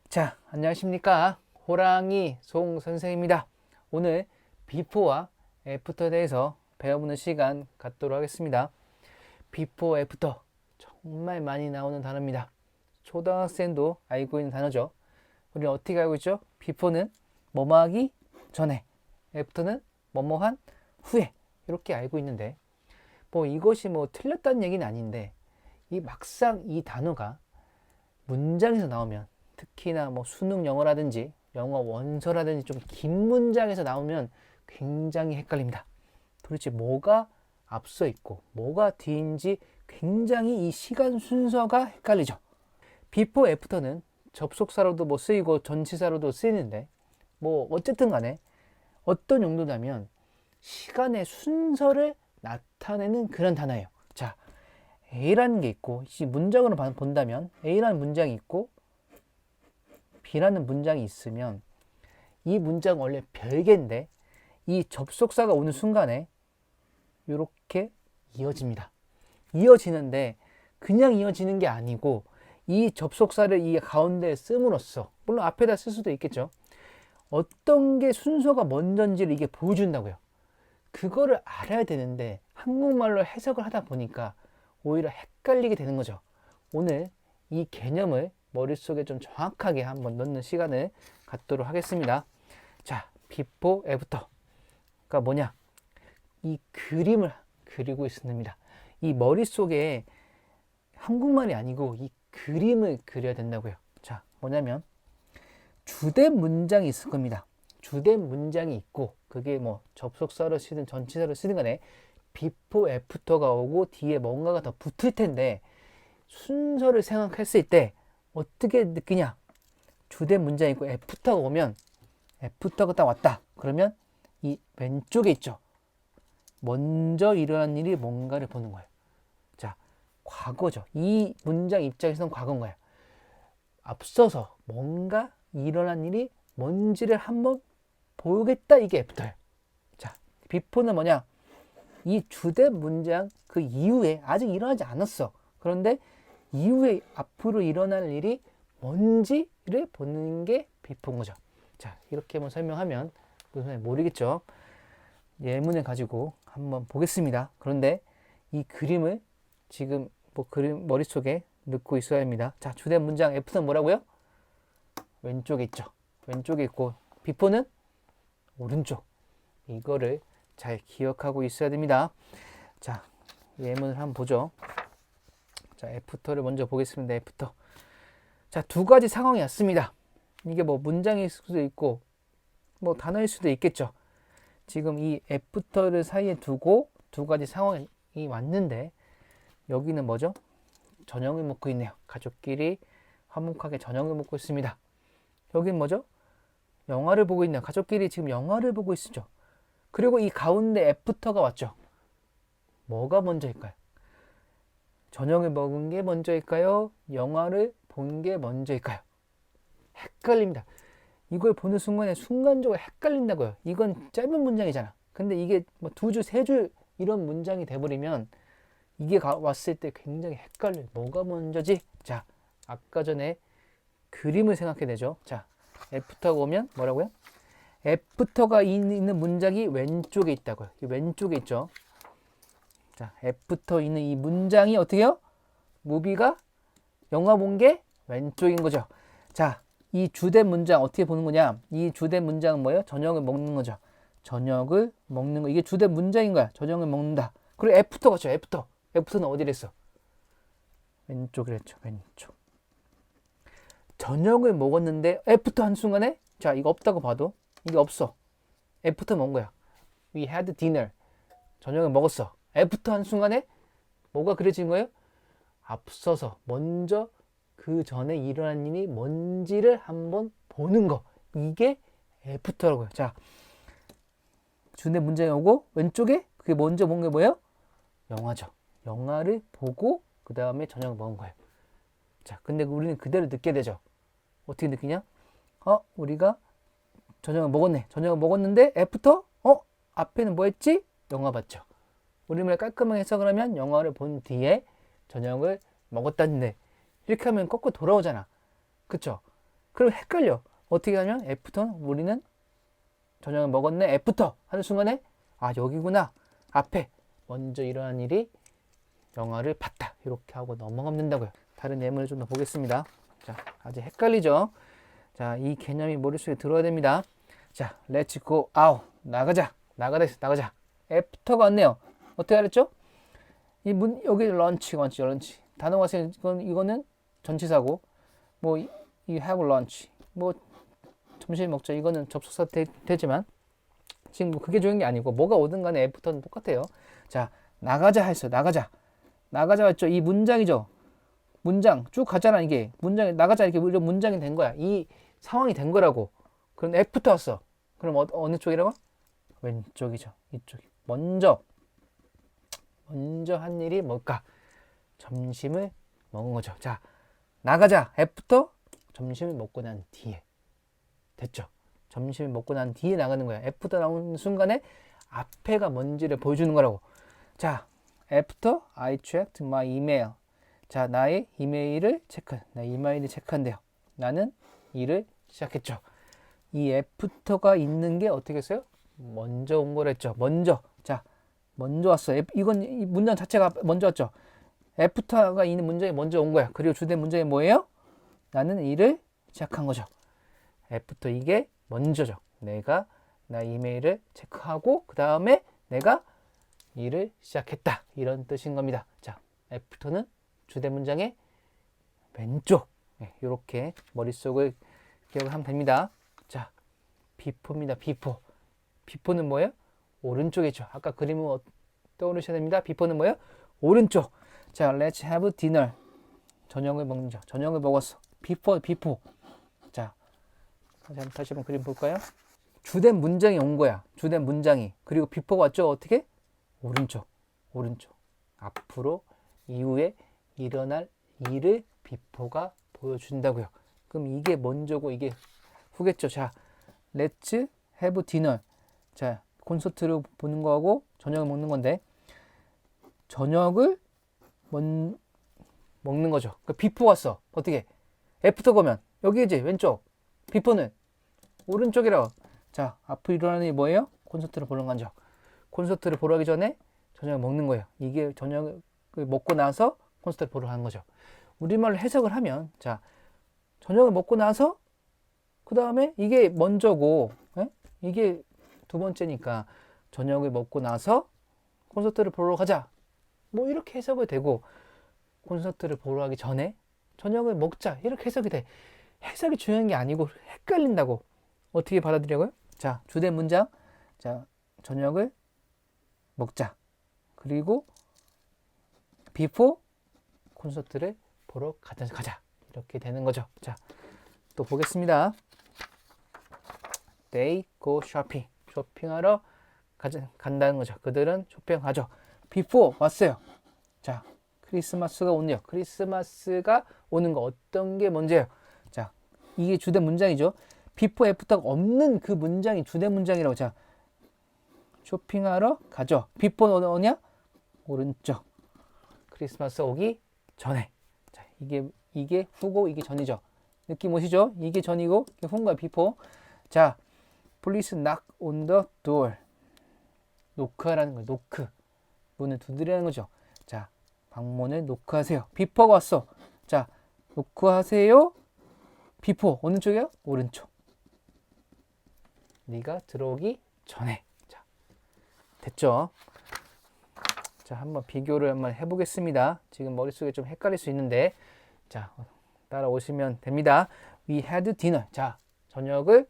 자, 안녕하십니까. 호랑이 송 선생입니다. 오늘 비포와 애프터에 대해서 배워보는 시간 갖도록 하겠습니다. 비포, 애프터 정말 많이 나오는 단어입니다. 초등학생도 알고 있는 단어죠. 우리는 어떻게 알고 있죠? 비포는 뭐뭐하기 전에, 애프터는 뭐뭐한 후에 이렇게 알고 있는데 이것이 틀렸다는 얘기는 아닌데 이 막상 이 단어가 문장에서 나오면 특히나 수능 영어라든지 영어 원서라든지 좀 긴 문장에서 나오면 굉장히 헷갈립니다. 도대체 뭐가 앞서 있고 뭐가 뒤인지 굉장히 이 시간 순서가 헷갈리죠. before, after는 접속사로도 쓰이고 전치사로도 쓰이는데 어쨌든 간에 어떤 용도냐면 시간의 순서를 나타내는 그런 단어예요. 자, A라는 게 있고 이 문장으로 본다면 A라는 문장이 있고 B라는 문장이 있으면 이 문장 원래 별개인데 이 접속사가 오는 순간에 이렇게 이어집니다. 이어지는데 그냥 이어지는 게 아니고 이 접속사를 이 가운데에 씀으로써, 물론 앞에다 쓸 수도 있겠죠, 어떤 게 순서가 먼저인지를 이게 보여준다고요. 그거를 알아야 되는데 한국말로 해석을 하다 보니까 오히려 헷갈리게 되는 거죠. 오늘 이 개념을 머릿속에 좀 정확하게 한번 넣는 시간을 갖도록 하겠습니다. 자, before, after가 뭐냐? 이 그림을 그리고 있습니다. 이 머릿속에 한국말이 아니고 이 그림을 그려야 된다고요. 자, 뭐냐면 주된 문장이 있을 겁니다. 주된 문장이 있고 그게 접속사로 쓰든 전치사로 쓰든 간에 before, after가 오고 뒤에 뭔가가 더 붙을 텐데 순서를 생각했을 때 어떻게 느끼냐? 주된 문장이 있고 애프터가 오면, 애프터가 딱 왔다 그러면 이 왼쪽에 있죠, 먼저 일어난 일이 뭔가를 보는 거예요. 자, 과거죠. 이 문장 입장에서는 과거인 거예요. 앞서서 뭔가 일어난 일이 뭔지를 한번 보겠다, 이게 애프터예요. 자, 비포는 뭐냐? 이 주된 문장 그 이후에 아직 일어나지 않았어. 그런데 이후에 앞으로 일어날 일이 뭔지를 보는 게 비포인 거죠. 자, 이렇게 한번 설명하면 무슨 말인지 모르겠죠. 예문을 가지고 한번 보겠습니다. 그런데 이 그림을 지금 그림 머릿속에 넣고 있어야 합니다. 자, 주된 문장 F는 뭐라고요? 왼쪽에 있죠. 왼쪽에 있고 비포는 오른쪽. 이거를 잘 기억하고 있어야 됩니다. 자, 예문을 한번 보죠. 자, 애프터를 먼저 보겠습니다. 애프터. 자, 두 가지 상황이 왔습니다. 이게 문장일 수도 있고 단어일 수도 있겠죠. 지금 이 애프터를 사이에 두고 두 가지 상황이 왔는데 여기는 뭐죠? 저녁을 먹고 있네요. 가족끼리 화목하게 저녁을 먹고 있습니다. 여기는 뭐죠? 영화를 보고 있네요. 가족끼리 지금 영화를 보고 있죠. 그리고 이 가운데 애프터가 왔죠. 뭐가 먼저일까요? 저녁을 먹은 게 먼저일까요? 영화를 본 게 먼저일까요? 헷갈립니다. 이걸 보는 순간에 순간적으로 헷갈린다고요. 이건 짧은 문장이잖아. 근데 이게 두 줄, 세 줄 이런 문장이 돼버리면 이게 왔을 때 굉장히 헷갈려요. 뭐가 먼저지? 자, 아까 전에 그림을 생각해야 되죠. 자, 애프터가 오면 뭐라고요? 애프터가 있는 문장이 왼쪽에 있다고요. 왼쪽에 있죠. 자, 애프터 있는 이 문장이 어떻게 해요? 무비가 영화 본 게 왼쪽인 거죠. 자, 이 주된 문장 어떻게 보는 거냐? 이 주된 문장은 뭐예요? 저녁을 먹는 거죠. 저녁을 먹는 거. 이게 주된 문장인 거야. 저녁을 먹는다. 그리고 애프터가 죠. 애프터. 애프터는 어디를 했어? 왼쪽을 했죠. 왼쪽. 저녁을 먹었는데 애프터 한순간에, 자, 이거 없다고 봐도 이게 없어. 애프터 먹은 거야. We had dinner. 저녁을 먹었어. 애프터 한순간에 뭐가 그려진 거예요? 앞서서 먼저 그 전에 일어난 일이 뭔지를 한번 보는 거. 이게 애프터라고요. 자, 주된 문장이 오고 왼쪽에 그게 먼저 본 게 뭐예요? 영화죠. 영화를 보고 그 다음에 저녁을 먹은 거예요. 자, 근데 우리는 그대로 느끼게 되죠. 어떻게 느끼냐? 우리가 저녁을 먹었네. 저녁을 먹었는데 애프터? 앞에는 뭐 했지? 영화 봤죠. 우리말 깔끔하게 해석을 하면 영화를 본 뒤에 저녁을 먹었다는데 이렇게 하면 거꾸로 돌아오잖아. 그쵸? 그럼 헷갈려. 어떻게 하냐면 애프터는 우리는 저녁을 먹었네. 애프터 하는 순간에 아 여기구나. 앞에 먼저 일어난 일이 영화를 봤다. 이렇게 하고 넘어가면 된다고요. 다른 예문을 좀 더 보겠습니다. 자, 아직 헷갈리죠? 자, 이 개념이 머릿속에 들어야 됩니다. 자, let's go out. 나가자. 나가자. 애프터가 왔네요. 어떻게 알았죠? 여기 런치. 단어가 있으면 이거는 전치사고, 뭐, you have lunch. 뭐, 점심 먹자. 이거는 접속사 되지만, 지금 뭐 그게 중요한 게 아니고, 뭐가 오든 간에 애프터는 똑같아요. 자, 나가자 했어요. 나가자 했죠. 이 문장이죠. 문장 쭉 가잖아. 이게 문장이 나가자 이렇게 이런 문장이 된 거야. 이 상황이 된 거라고. 그럼 애프터 왔어. 그럼 어느 쪽이라고? 왼쪽이죠. 이쪽이. 먼저 한 일이 뭘까? 점심을 먹은 거죠. 자, 나가자. 애프터 점심을 먹고 난 뒤에. 됐죠? 점심을 먹고 난 뒤에 나가는 거야. 애프터 나오는 순간에 앞에가 뭔지를 보여주는 거라고. 자, after I checked my email. 자, 나의 이메일을 체크한대요. 나는 일을 시작했죠. 이 after가 있는 게 어떻게 했어요? 먼저 온 거랬죠. 먼저. 자, 먼저 왔어. 이건 이 문장 자체가 먼저 왔죠. after가 있는 문장이 먼저 온 거야. 그리고 주된 문장이 뭐예요? 나는 일을 시작한 거죠. after 이게 먼저죠. 내가 나 이메일을 체크하고 그 다음에 내가 일을 시작했다. 이런 뜻인 겁니다. 자, after는 주된 문장의 왼쪽. 이렇게 머릿속을 기억을 하면 됩니다. 자, before입니다. before는 뭐예요? 오른쪽이죠. 아까 그림을 떠오르셔야 됩니다. before는 뭐예요? 오른쪽. 자, let's have dinner. 저녁을 먹는죠. 저녁을 먹었어. before. 자, 다시 한번 그림 볼까요? 주된 문장이 온 거야. 주된 문장이. 그리고 before가 왔죠. 어떻게? 오른쪽. 앞으로 이후에 일어날 일을 before가 보여준다고요. 그럼 이게 먼저고 이게 후겠죠. 자, let's have dinner. 자, 콘서트를 보는 거하고 저녁을 먹는 건데 저녁을 먹는 거죠. 그러니까 before 왔어. 어떻게? after 거면 여기지 왼쪽. before는 오른쪽이라고. 자, 앞으로 일어나는 일이 뭐예요? 콘서트를 보는 거죠. 콘서트를 보러 가기 전에 저녁을 먹는 거예요. 이게 저녁을 먹고 나서 콘서트를 보러 가는 거죠. 우리말로 해석을 하면 자, 저녁을 먹고 나서 그 다음에 이게 먼저고 이게 두 번째니까 저녁을 먹고 나서 콘서트를 보러 가자. 뭐 이렇게 해석이 되고 콘서트를 보러 가기 전에 저녁을 먹자. 이렇게 해석이 돼. 해석이 중요한 게 아니고 헷갈린다고. 어떻게 받아들여고요? 자, 주된 문장. 자, 저녁을 먹자. 그리고 before 콘서트를 보러 가자. 이렇게 되는 거죠. 자, 또 보겠습니다. They go shopping. 쇼핑하러 간다는 거죠. 그들은 쇼핑하죠. before 왔어요. 자, 크리스마스가 오네요. 크리스마스가 오는 거 어떤 게 먼저예요? 자, 이게 주된 문장이죠. before after가 없는 그 문장이 주된 문장이라고. 자, 쇼핑하러 가죠. before 어디냐? 오른쪽. 크리스마스 오기 전에. 자, 이게 후고 이게 전이죠. 느낌 오시죠? 이게 전이고 이게 후인 거야. before. 자, please knock on the door. 노크하라는 거예요. 노크. 문을 두드리라는 거죠. 자, 방문을 노크하세요. before가 왔어. 자, 노크하세요. before 어느 쪽이요? 오른쪽. 네가 들어오기 전에. 자, 됐죠? 자, 한번 비교를 한번 해보겠습니다. 지금 머릿속에 좀 헷갈릴 수 있는데, 자, 따라오시면 됩니다. We had dinner. 자, 저녁을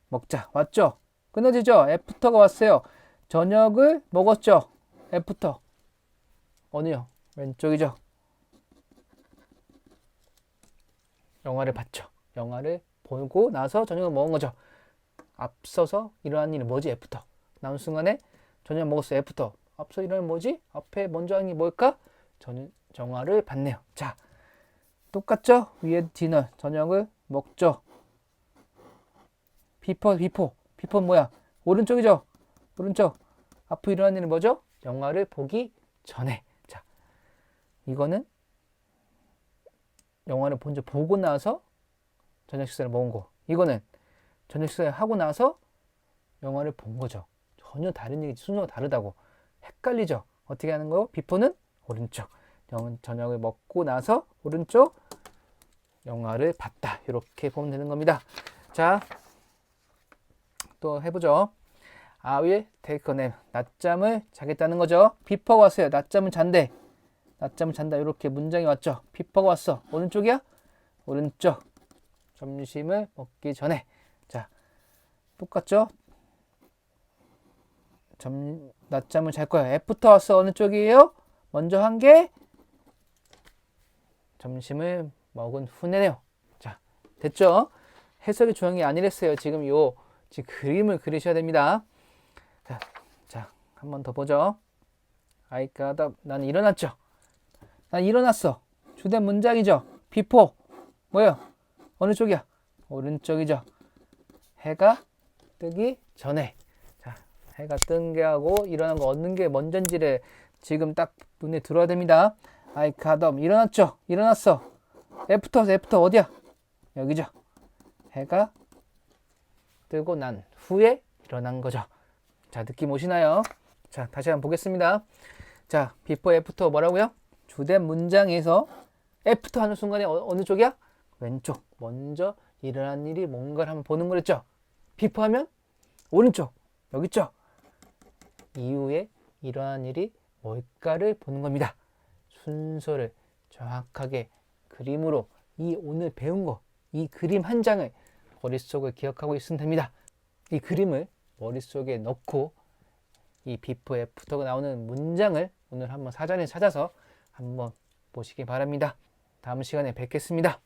먹자. 왔죠? 끊어지죠? after가 왔어요. 저녁을 먹었죠? after. 어느요? 왼쪽이죠? 영화를 봤죠? 영화를 보고 나서 저녁을 먹은 거죠. 앞서서 일어난 일은 뭐지? after. 나온 순간에 저녁 먹었어요. after. 앞서 일어난 뭐지? 앞에 먼저 한 게 뭘까? 저는 영화를 봤네요. 자, 똑같죠? We had dinner. 저녁을 먹죠. before 뭐야? 오른쪽이죠? 오른쪽. 앞으로 일어난 일은 뭐죠? 영화를 보기 전에. 자, 이거는 영화를 먼저 보고 나서 저녁 식사를 먹은 거. 이거는 저녁 식사를 하고 나서 영화를 본 거죠. 전혀 다른 얘기, 순서가 다르다고. 헷갈리죠? 어떻게 하는 거요? 비포는 오른쪽. 저녁을 먹고 나서 오른쪽 영화를 봤다. 이렇게 보면 되는 겁니다. 자, 또 해보죠. I will take a nap. 낮잠을 자겠다는 거죠. 비포가 왔어요. 낮잠을 잔대. 낮잠을 잔다. 이렇게 문장이 왔죠. 비포가 왔어. 오른쪽이야? 오른쪽. 점심을 먹기 전에. 자, 똑같죠? 낮잠을 잘 거야. 애프터 왔어. 어느 쪽이에요? 먼저 한 게 점심을 먹은 후네요. 자, 됐죠? 해석이 중요한 게 아니랬어요. 지금 그림을 그리셔야 됩니다. 자, 한 번 더 보죠. I got up. 나는 일어났죠. 난 일어났어. 주된 문장이죠. before. 뭐예요? 어느 쪽이야? 오른쪽이죠. 해가 뜨기 전에. 자, 해가 뜬 게 하고 일어난 거 얻는 게 먼저인지를 지금 딱 눈에 들어야 됩니다. I got up. 일어났죠. 일어났어. 애프터 어디야? 여기죠. 해가 뜨고 난 후에 일어난 거죠. 자, 느낌 오시나요? 자, 다시 한번 보겠습니다. 자, before, after 뭐라고요? 주된 문장에서 after 하는 순간에 어느 쪽이야? 왼쪽. 먼저 일어난 일이 뭔가를 한번 보는 거랬죠. before 하면 오른쪽. 여기 있죠. 이후에 일어난 일이 뭘까를 보는 겁니다. 순서를 정확하게 그림으로 이 오늘 배운 거, 이 그림 한 장을 머릿속에 기억하고 있으면 됩니다. 이 그림을 머릿속에 넣고 이 before, after가 나오는 문장을 오늘 한번 사전에 찾아서 한번 보시기 바랍니다. 다음 시간에 뵙겠습니다.